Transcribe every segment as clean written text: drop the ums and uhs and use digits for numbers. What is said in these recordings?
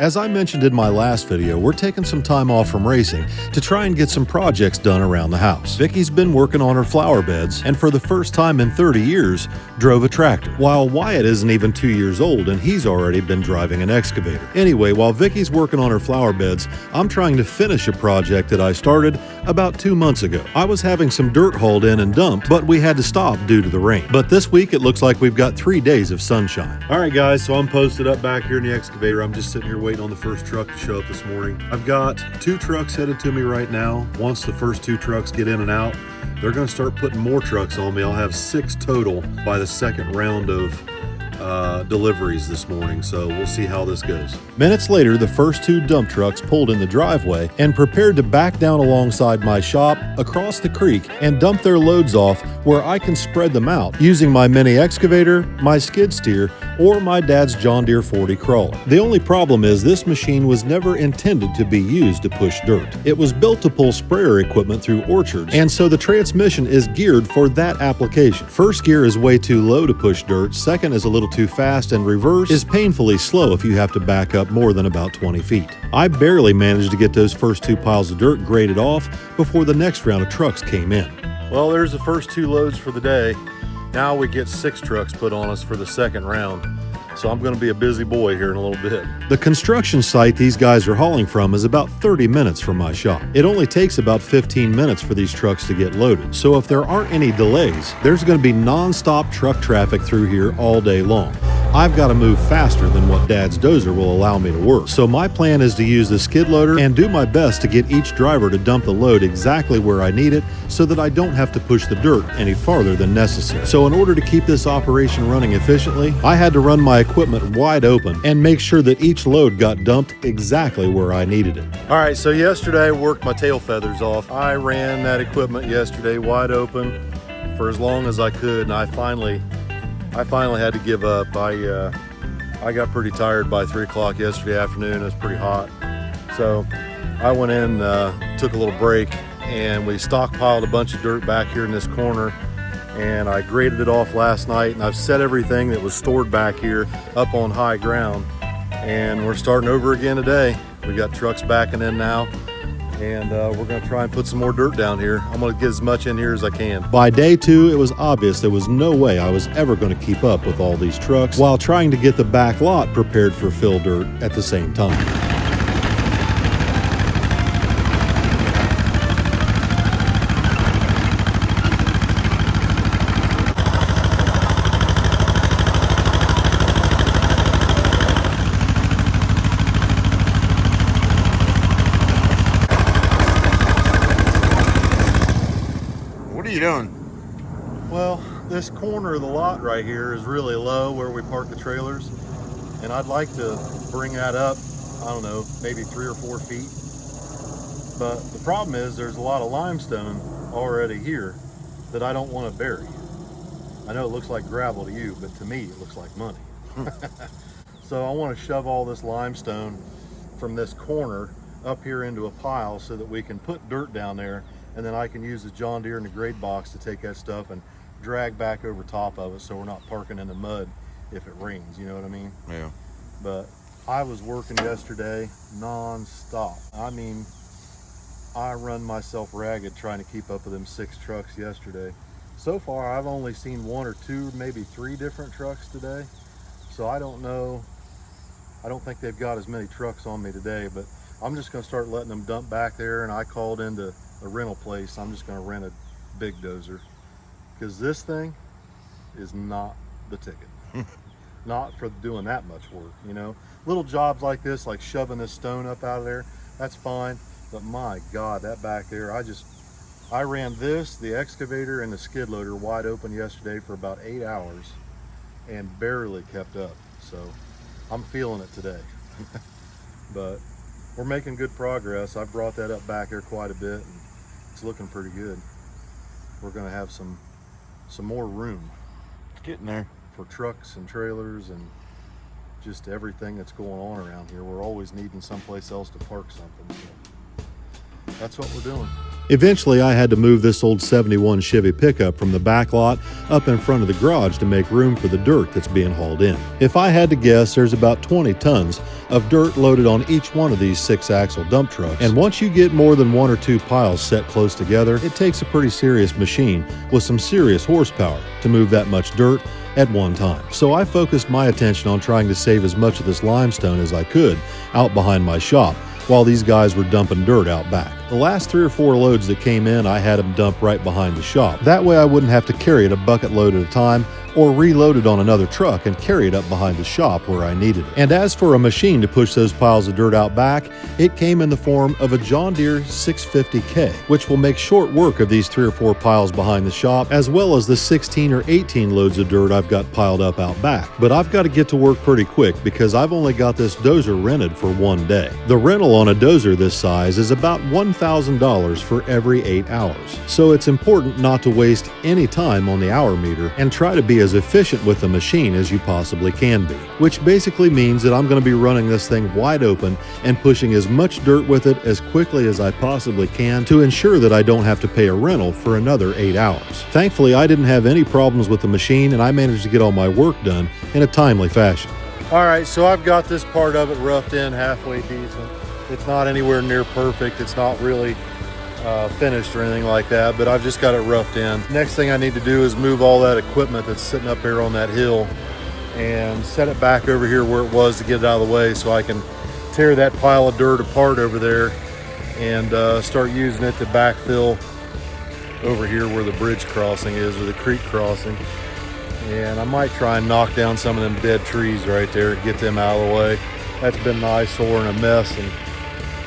As I mentioned in my last video, we're taking some time off from racing to try and get some projects done around the house. Vicky's been working on her flower beds and for the first time in 30 years drove a tractor, while Wyatt isn't even 2 years old and he's already been driving an excavator. Anyway, while Vicky's working on her flower beds, I'm trying to finish a project that I started about 2 months ago. I was having some dirt hauled in and dumped, but we had to stop due to the rain. But this week it looks like we've got 3 days of sunshine. All right guys, so I'm posted up back here in the excavator. I'm just sitting here waiting on the first truck to show up this morning. I've got 2 trucks headed to me right now. Once the first 2 trucks get in and out, they're going to start putting more trucks on me. I'll have 6 total by the second round of deliveries this morning, so we'll see how this goes. Minutes later, the first 2 dump trucks pulled in the driveway and prepared to back down alongside my shop across the creek and dump their loads off where I can spread them out using my mini excavator, my skid steer, or my dad's John Deere 40 crawler. The only problem is this machine was never intended to be used to push dirt. It was built to pull sprayer equipment through orchards, and so the transmission is geared for that application. First gear is way too low to push dirt, second is a little too fast, and reverse is painfully slow if you have to back up more than about 20 feet. I barely managed to get those first 2 piles of dirt graded off before the next round of trucks came in. Well, there's the first 2 loads for the day. Now we get 6 trucks put on us for the second round. So I'm going to be a busy boy here in a little bit. The construction site these guys are hauling from is about 30 minutes from my shop. It only takes about 15 minutes for these trucks to get loaded. So if there aren't any delays, there's going to be non-stop truck traffic through here all day long. I've got to move faster than what Dad's dozer will allow me to work. So my plan is to use the skid loader and do my best to get each driver to dump the load exactly where I need it so that I don't have to push the dirt any farther than necessary. So in order to keep this operation running efficiently, I had to run my equipment wide open and make sure that each load got dumped exactly where I needed it. All right, so yesterday I worked my tail feathers off. I ran that equipment yesterday wide open for as long as I could, and I finally had to give up. I got pretty tired by 3 o'clock yesterday afternoon. It was pretty hot. So I went in, took a little break, and we stockpiled a bunch of dirt back here in this corner, and I graded it off last night, and I've set everything that was stored back here up on high ground, and we're starting over again today. We got trucks backing in now, and we're going to try and put some more dirt down here. I'm going to get as much in here as I can. By day 2, it was obvious there was no way I was ever going to keep up with all these trucks while trying to get the back lot prepared for fill dirt at the same time. What are you doing? Well, this corner of the lot right here is really low where we park the trailers, and I'd like to bring that up, I don't know, maybe 3 or 4 feet. But the problem is there's a lot of limestone already here that I don't want to bury. I know it looks like gravel to you, but to me it looks like money. So I want to shove all this limestone from this corner up here into a pile so that we can put dirt down there, and then I can use the John Deere and the grade box to take that stuff and drag back over top of it so we're not parking in the mud if it rains, you know what I mean? Yeah. But I was working yesterday non-stop. I mean, I run myself ragged trying to keep up with them 6 trucks yesterday. So far, I've only seen 1 or 2, maybe 3 different trucks today. So I don't know. I don't think they've got as many trucks on me today, but I'm just gonna start letting them dump back there, and I called into a rental place. I'm just gonna rent a big dozer because this thing is not the ticket. Not for doing that much work, you know. Little jobs like this, like shoving this stone up out of there, that's fine. But my God, that back there, I ran this, the excavator, and the skid loader wide open yesterday for about 8 hours and barely kept up. So I'm feeling it today. But we're making good progress. I've brought that up back there quite a bit, and it's looking pretty good. We're gonna have some more room. Getting there. For trucks and trailers and just everything that's going on around here. We're always needing someplace else to park something. So that's what we're doing. Eventually, I had to move this old 71 Chevy pickup from the back lot up in front of the garage to make room for the dirt that's being hauled in. If I had to guess, there's about 20 tons of dirt loaded on each one of these 6-axle dump trucks. And once you get more than 1 or 2 piles set close together, it takes a pretty serious machine with some serious horsepower to move that much dirt at one time. So I focused my attention on trying to save as much of this limestone as I could out behind my shop, while these guys were dumping dirt out back. The last 3 or 4 loads that came in, I had them dump right behind the shop. That way I wouldn't have to carry it a bucket load at a time or reload it on another truck and carry it up behind the shop where I needed it. And as for a machine to push those piles of dirt out back, it came in the form of a John Deere 650K, which will make short work of these 3 or 4 piles behind the shop, as well as the 16 or 18 loads of dirt I've got piled up out back. But I've got to get to work pretty quick because I've only got this dozer rented for 1 day. The rental on a dozer this size is about $1,000 for every 8 hours. So it's important not to waste any time on the hour meter and try to be as efficient with the machine as you possibly can be, which basically means that I'm going to be running this thing wide open and pushing as much dirt with it as quickly as I possibly can to ensure that I don't have to pay a rental for another 8 hours. Thankfully, I didn't have any problems with the machine and I managed to get all my work done in a timely fashion. All right, so I've got this part of it roughed in halfway decent. It's not anywhere near perfect. It's not really finished or anything like that, but I've just got it roughed in. Next thing I need to do is move all that equipment that's sitting up here on that hill and set it back over here where it was to get it out of the way so I can tear that pile of dirt apart over there and start using it to backfill over here where the bridge crossing is, or the creek crossing. And I might try and knock down some of them dead trees right there and get them out of the way. That's been an eyesore and a mess and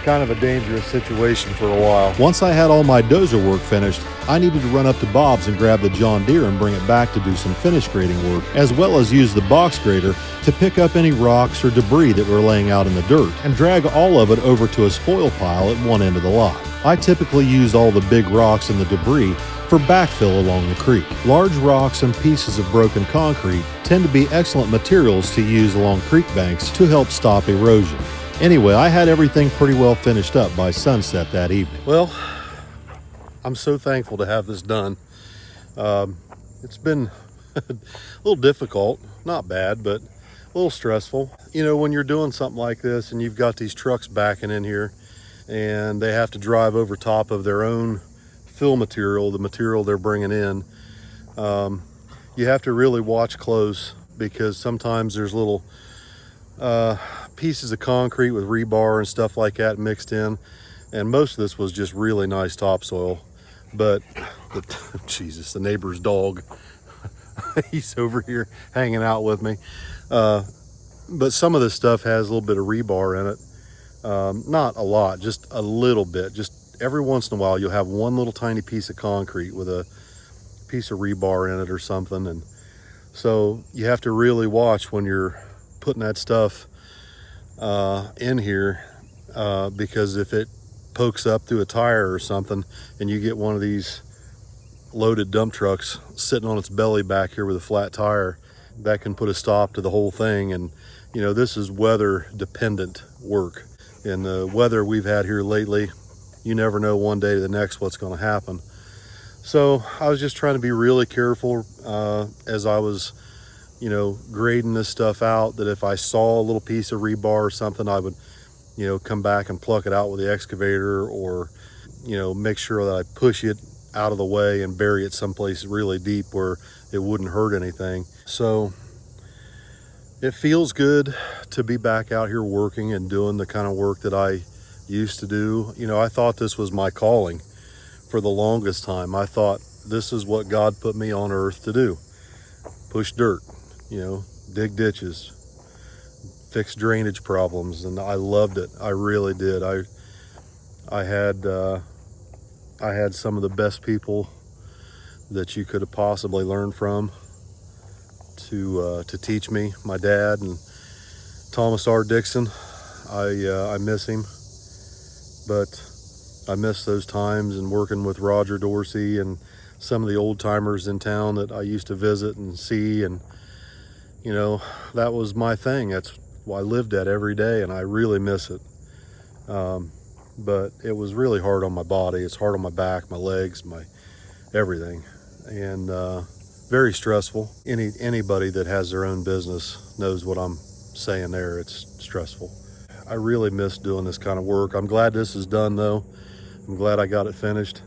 kind of a dangerous situation for a while. Once I had all my dozer work finished, I needed to run up to Bob's and grab the John Deere and bring it back to do some finish grading work, as well as use the box grader to pick up any rocks or debris that were laying out in the dirt and drag all of it over to a spoil pile at one end of the lot. I typically use all the big rocks and the debris for backfill along the creek. Large rocks and pieces of broken concrete tend to be excellent materials to use along creek banks to help stop erosion. Anyway, I had everything pretty well finished up by sunset that evening. Well, I'm so thankful to have this done. It's been a little difficult, not bad, but a little stressful. You know, when you're doing something like this and you've got these trucks backing in here and they have to drive over top of their own fill material, the material they're bringing in, you have to really watch close because sometimes there's little pieces of concrete with rebar and stuff like that mixed in, and most of this was just really nice topsoil. But Jesus, the neighbor's dog, he's over here hanging out with me. But some of this stuff has a little bit of rebar in it. Not a lot, just a little bit. Just every once in a while you'll have one little tiny piece of concrete with a piece of rebar in it or something. And so you have to really watch when you're putting that stuff in here, because if it pokes up through a tire or something and you get one of these loaded dump trucks sitting on its belly back here with a flat tire, that can put a stop to the whole thing. And you know, this is weather dependent work, and the weather we've had here lately, you never know one day to the next what's going to happen. So I was just trying to be really careful as I was, you know, grading this stuff out, that if I saw a little piece of rebar or something, I would, you know, come back and pluck it out with the excavator, or, you know, make sure that I push it out of the way and bury it someplace really deep where it wouldn't hurt anything. So it feels good to be back out here working and doing the kind of work that I used to do. You know, I thought this was my calling for the longest time. I thought this is what God put me on earth to do. Push dirt, you know, dig ditches, fix drainage problems, and I loved it. I really did. I had some of the best people that you could have possibly learned from to teach me. My dad and Thomas R. Dixon. I miss him, but I miss those times and working with Roger Dorsey and some of the old timers in town that I used to visit and see. And you know, that was my thing. That's what I lived at every day, and I really miss it. but it was really hard on my body. It's hard on my back, my legs, my everything, and very stressful. Anybody that has their own business knows what I'm saying there. It's stressful. I really miss doing this kind of work. I'm glad this is done though. I'm glad I got it finished.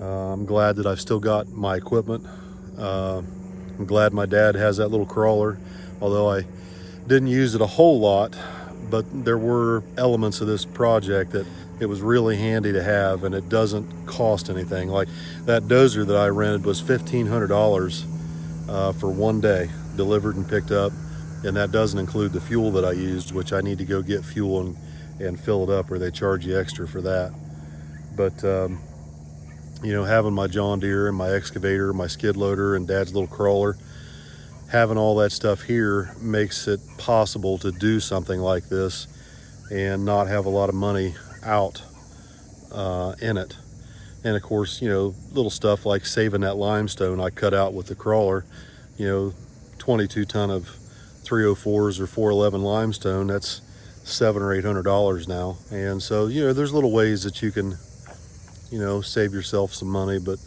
I'm glad that I've still got my equipment. I'm glad my dad has that little crawler, although I didn't use it a whole lot, but there were elements of this project that it was really handy to have, and it doesn't cost anything. Like that dozer that I rented was $1,500 for one day, delivered and picked up, and that doesn't include the fuel that I used, which I need to go get fuel and fill it up, or they charge you extra for that. But you know, having my John Deere and my excavator, my skid loader, and Dad's little crawler, having all that stuff here makes it possible to do something like this and not have a lot of money out in it. And of course, you know, little stuff like saving that limestone I cut out with the crawler, you know, 22 ton of 304s or 411 limestone, that's $700 or $800 now. And so, you know, there's little ways that you can, you know, save yourself some money, but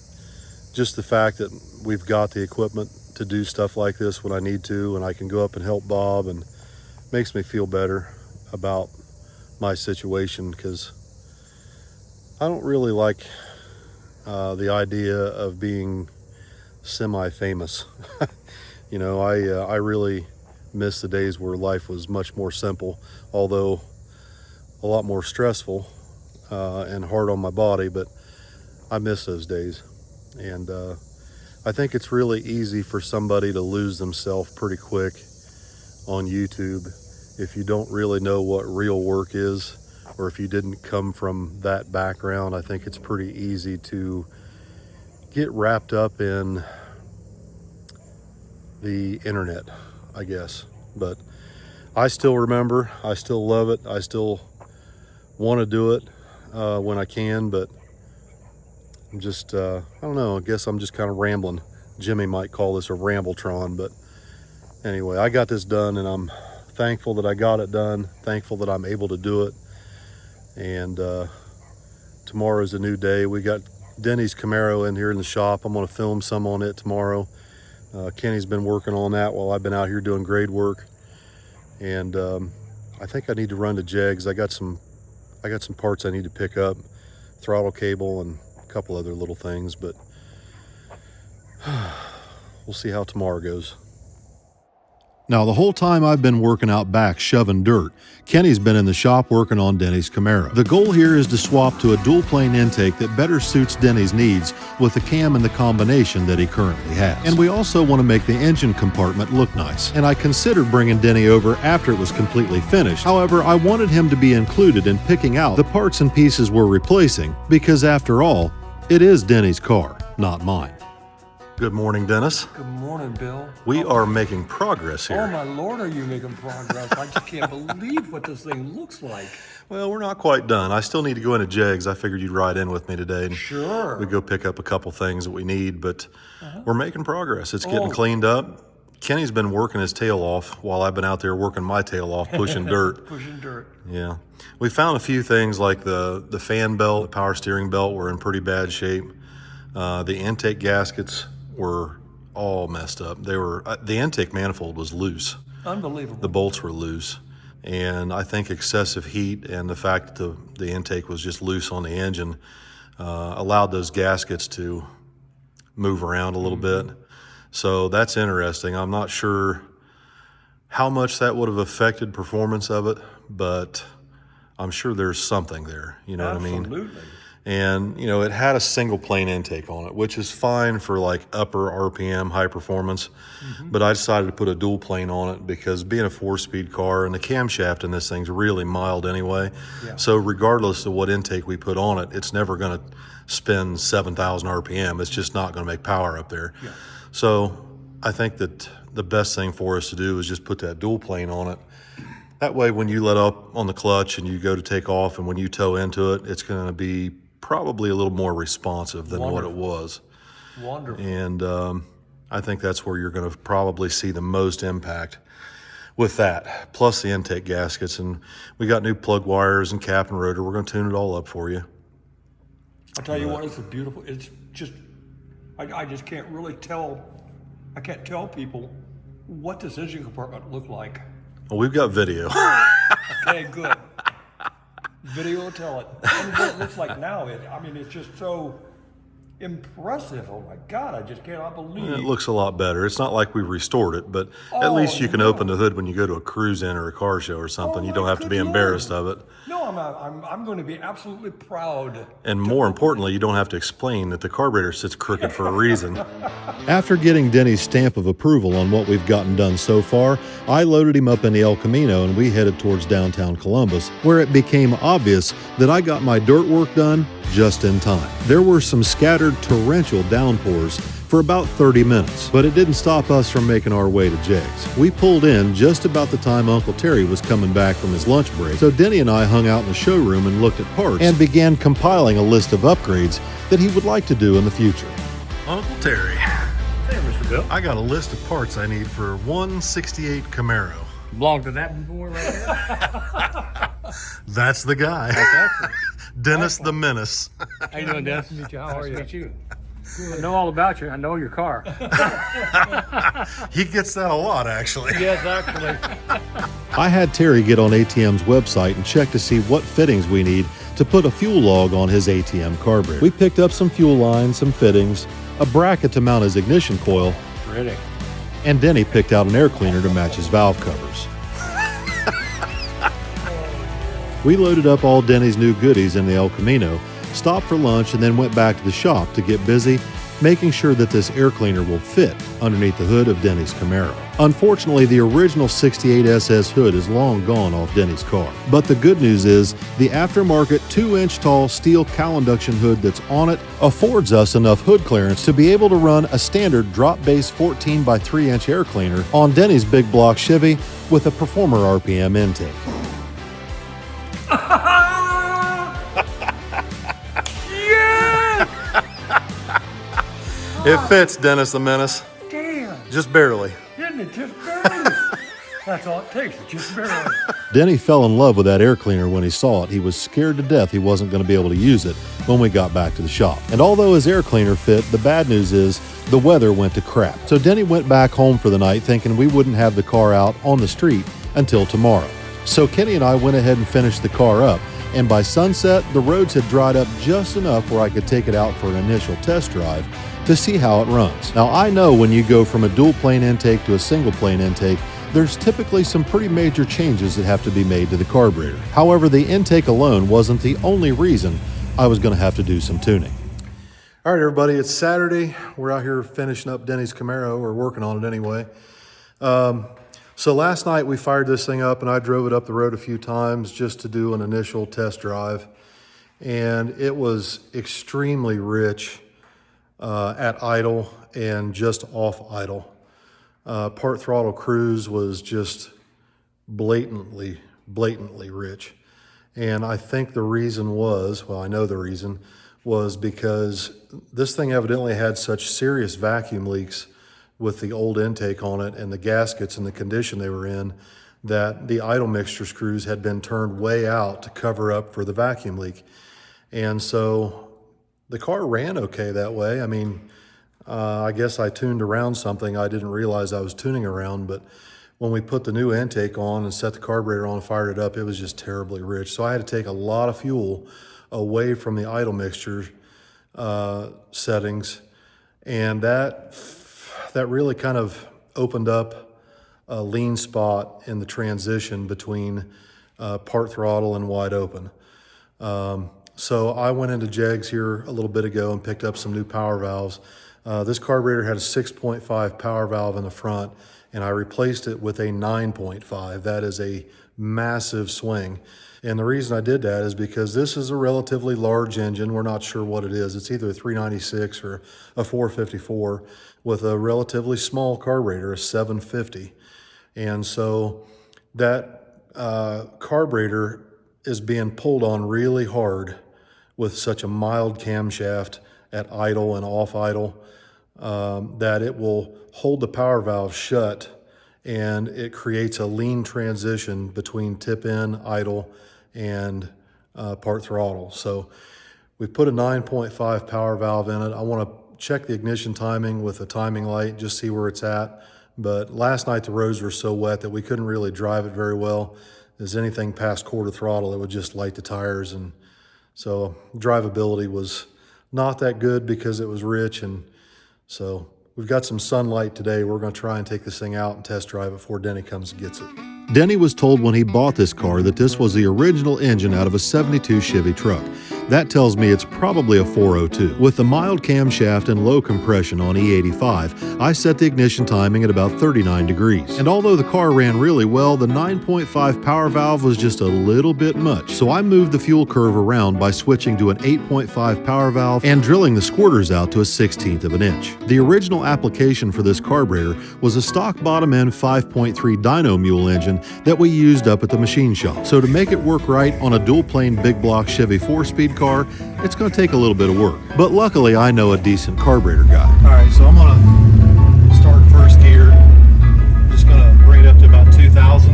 just the fact that we've got the equipment to do stuff like this when I need to, and I can go up and help Bob, and makes me feel better about my situation, because I don't really like the idea of being semi-famous. You know, I really miss the days where life was much more simple, although a lot more stressful and hard on my body, but I miss those days. And I think it's really easy for somebody to lose themselves pretty quick on YouTube if you don't really know what real work is, or if you didn't come from that background. I think it's pretty easy to get wrapped up in the internet, I guess. But I still remember, I still love it, I still want to do it when I can, but I'm just, I don't know, I guess I'm just kind of rambling. Jimmy might call this a rambletron, but anyway, I got this done, and I'm thankful that I got it done, thankful that I'm able to do it. And tomorrow's a new day. We got Denny's Camaro in here in the shop. I'm going to film some on it tomorrow. Kenny's been working on that while I've been out here doing grade work. And I think I need to run to Jegs. I got some parts I need to pick up, throttle cable and a couple other little things, but we'll see how tomorrow goes. Now, the whole time I've been working out back shoving dirt, Kenny's been in the shop working on Denny's Camaro. The goal here is to swap to a dual plane intake that better suits Denny's needs with the cam and the combination that he currently has. And we also want to make the engine compartment look nice. And I considered bringing Denny over after it was completely finished. However, I wanted him to be included in picking out the parts and pieces we're replacing, because after all, it is Denny's car, not mine. Good morning, Dennis. Good morning, Bill. We are making progress here. Oh my Lord, are you making progress? I just can't believe what this thing looks like. Well, we're not quite done. I still need to go into Jegs. I figured you'd ride in with me today. And Sure. we go pick up a couple things that we need, but we're making progress. It's getting cleaned up. Kenny's been working his tail off while I've been out there working my tail off, pushing dirt. Pushing dirt. Yeah. We found a few things like the fan belt, the power steering belt were in pretty bad shape. The intake gaskets were all messed up. They were the intake manifold was loose. Unbelievable. The bolts were loose, and I think excessive heat and the fact that the intake was just loose on the engine allowed those gaskets to move around a little bit. So that's interesting. I'm not sure how much that would have affected performance of it, but I'm sure there's something there. You know what I mean? Absolutely. And, you know, it had a single plane intake on it, which is fine for like upper RPM, high performance. But I decided to put a dual plane on it because being a 4-speed car, and the camshaft in this thing's really mild anyway. Yeah. So regardless of what intake we put on it, it's never going to spin 7,000 RPM. It's just not going to make power up there. Yeah. So I think that the best thing for us to do is just put that dual plane on it. That way, when you let up on the clutch and you go to take off, and when you tow into it, it's going to be probably a little more responsive than what it was. Wonderful. And I think that's where you're going to probably see the most impact. with that, plus the intake gaskets. And we got new plug wires and cap and rotor. We're going to tune it all up for you. I tell you what, it's a beautiful, it's just, I just can't really I can't tell people what this engine compartment looked like. Well, we've got video. Okay, good. Video will tell it. And what it looks like now, it's just so impressive. Oh my God, I just cannot believe. It looks a lot better. It's not like we restored it, but at least you can open the hood when you go to a cruise in or a car show or something. You don't have to be embarrassed of it. No, I'm going to be absolutely proud. And more importantly, you don't have to explain that the carburetor sits crooked for a reason. After getting Denny's stamp of approval on what we've gotten done so far, I loaded him up in the El Camino and we headed towards downtown Columbus, where it became obvious that I got my dirt work done just in time. There were some scattered torrential downpours for about 30 minutes, but it didn't stop us from making our way to Jeg's. We pulled in just about the time Uncle Terry was coming back from his lunch break, so Denny and I hung out in the showroom and looked at parts and began compiling a list of upgrades that he would like to do in the future. Uncle Terry. Hey, Mr. Bill. I got a list of parts I need for 168 Camaro. Belong to that boy right there? That's the guy. That's excellent. Dennis the Menace. How you doing, Dennis? Meet you. How are you? Meet you. Good. I know all about you. I know your car. He gets that a lot, actually. Yes, actually. I had Terry get on ATM's website and check to see what fittings we need to put a fuel log on his ATM carburetor. We picked up some fuel lines, some fittings, a bracket to mount his ignition coil, Pretty. and Denny picked out an air cleaner to match his valve covers. We loaded up all Denny's new goodies in the El Camino, stopped for lunch, and then went back to the shop to get busy making sure that this air cleaner will fit underneath the hood of Denny's Camaro. Unfortunately, the original 68 SS hood is long gone off Denny's car. But the good news is the aftermarket 2-inch tall steel cowl induction hood that's on it affords us enough hood clearance to be able to run a standard drop base 14 by 3-inch air cleaner on Denny's big block Chevy with a Performer RPM intake. It fits, Dennis the Menace. Damn. Just barely. Didn't it? Just barely. That's all it takes. It's just barely. Denny fell in love with that air cleaner when he saw it. He was scared to death he wasn't going to be able to use it when we got back to the shop. And although his air cleaner fit, the bad news is the weather went to crap. So Denny went back home for the night thinking we wouldn't have the car out on the street until tomorrow. So Kenny and I went ahead and finished the car up. And by sunset, the roads had dried up just enough where I could take it out for an initial test drive to see how it runs. Now, I know when you go from a dual plane intake to a single plane intake, there's typically some pretty major changes that have to be made to the carburetor. However, the intake alone wasn't the only reason I was going to have to do some tuning. All right, everybody, it's Saturday. We're out here finishing up Denny's Camaro. We're working on it anyway. So last night we fired this thing up and I drove it up the road a few times just to do an initial test drive. And it was extremely rich at idle and just off idle. Part throttle cruise was just blatantly rich. And I think the reason was, well, I know the reason was because this thing evidently had such serious vacuum leaks with the old intake on it and the gaskets and the condition they were in, that the idle mixture screws had been turned way out to cover up for the vacuum leak. And so the car ran okay that way. I mean, I guess I tuned around something I didn't realize I was tuning around, but when we put the new intake on and set the carburetor on and fired it up, it was just terribly rich. So I had to take a lot of fuel away from the idle mixture settings, and that really kind of opened up a lean spot in the transition between part throttle and wide open. So I went into Jeg's here a little bit ago and picked up some new power valves. This carburetor had a 6.5 power valve in the front, and I replaced it with a 9.5. That is a massive swing. And the reason I did that is because this is a relatively large engine. We're not sure what it is. It's either a 396 or a 454 with a relatively small carburetor, a 750. And so that carburetor is being pulled on really hard with such a mild camshaft at idle and off idle that it will hold the power valve shut and it creates a lean transition between tip in, idle, and part throttle. So we've put a 9.5 power valve in it. I want to check the ignition timing with a timing light, just see where it's at. But last night the roads were so wet that we couldn't really drive it very well. As anything past quarter throttle, it would just light the tires, and so drivability was not that good because it was rich. And so we've got some sunlight today. We're going to try and take this thing out and test drive it before Denny comes and gets it. Denny was told when he bought this car that this was the original engine out of a 72 Chevy truck. That tells me it's probably a 402. With the mild camshaft and low compression on E85, I set the ignition timing at about 39 degrees. And although the car ran really well, the 9.5 power valve was just a little bit much. So I moved the fuel curve around by switching to an 8.5 power valve and drilling the squirters out to a 1/16 of an inch. The original application for this carburetor was a stock bottom end 5.3 dyno mule engine that we used up at the machine shop. So to make it work right on a dual plane big block Chevy 4-speed car, it's going to take a little bit of work. But luckily I know a decent carburetor guy. All right, so I'm going to start first gear. Just going to bring it up to about 2,000,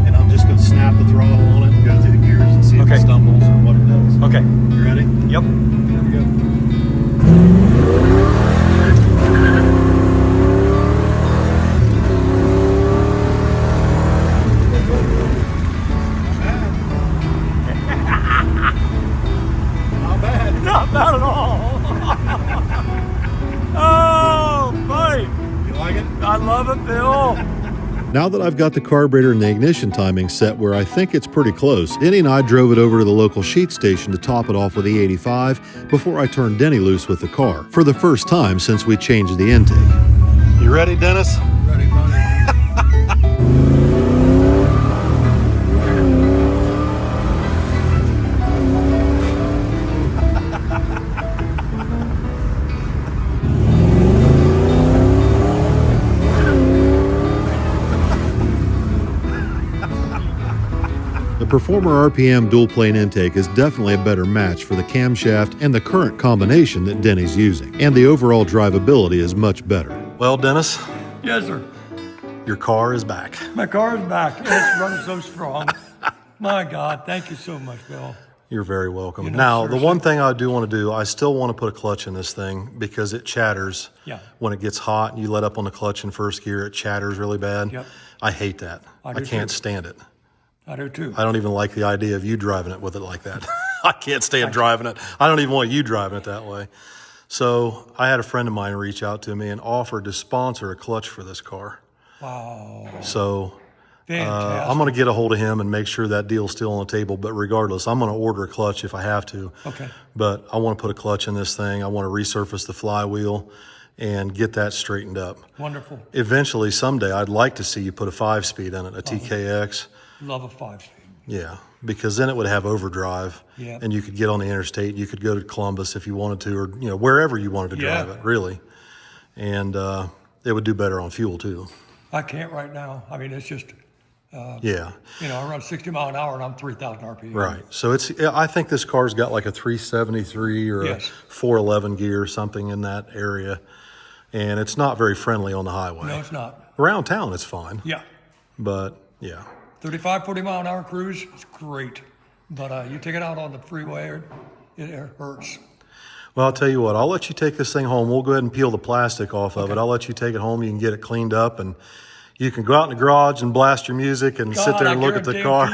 and I'm just going to snap the throttle on it and go through the gears and see if it stumbles or what it does. Okay. You ready? Yep. Here we go. Not at all. Oh, buddy. You like it? I love it, Bill. Now that I've got the carburetor and the ignition timing set where I think it's pretty close, Denny and I drove it over to the local sheet station to top it off with the 85 before I turned Denny loose with the car, for the first time since we changed the intake. You ready, Dennis? Ready, buddy. The Performer RPM dual plane intake is definitely a better match for the camshaft and the current combination that Denny's using, and the overall drivability is much better. Well, Dennis, Yes, sir. your car is back. My car is back. It's running so strong. My God, thank you so much, Bill. You're very welcome. You know, Now, the seriously. one thing I do want to do, I still want to put a clutch in this thing because it chatters. Yeah. When it gets hot and you let up on the clutch in first gear, it chatters really bad. Yep. I hate that. I I do can't too. stand it. I do too. I don't even like the idea of you driving it with it like that. I can't stand driving it. I don't even want you driving it that way. So I had a friend of mine reach out to me and offered to sponsor a clutch for this car. Wow. So Fantastic. I'm going to get a hold of him and make sure that deal's still on the table. But regardless, I'm going to order a clutch if I have to. Okay. But I want to put a clutch in this thing. I want to resurface the flywheel and get that straightened up. Wonderful. Eventually, someday, I'd like to see you put a 5-speed in it, a TKX. Love a 5-speed. Yeah, because then it would have overdrive, Yep. and you could get on the interstate. You could go to Columbus if you wanted to, or wherever you wanted to drive Yeah. it, really. And it would do better on fuel too. I can't right now. I mean, it's just, Yeah, I run 60 mile an hour and I'm 3,000 RPM. right. So I think this car's got like a 373 or Yes. a 411 gear or something in that area, and it's not very friendly on the highway. No, it's not. Around town, it's fine, Yeah. but yeah. 35, 40 mile an hour cruise is great. But you take it out on the freeway, it hurts. Well, I'll tell you what, I'll let you take this thing home. We'll go ahead and peel the plastic off of it. I'll let you take it home. You can get it cleaned up, and you can go out in the garage and blast your music and sit there and look at the car.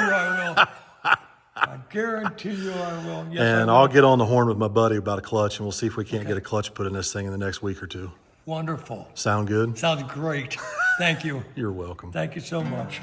I guarantee you I will. Yes, And I I'll will. get on the horn with my buddy about a clutch, and we'll see if we can't get a clutch put in this thing in the next week or two. Wonderful. Sound good? Sounds great. Thank you. You're welcome. Thank you so much.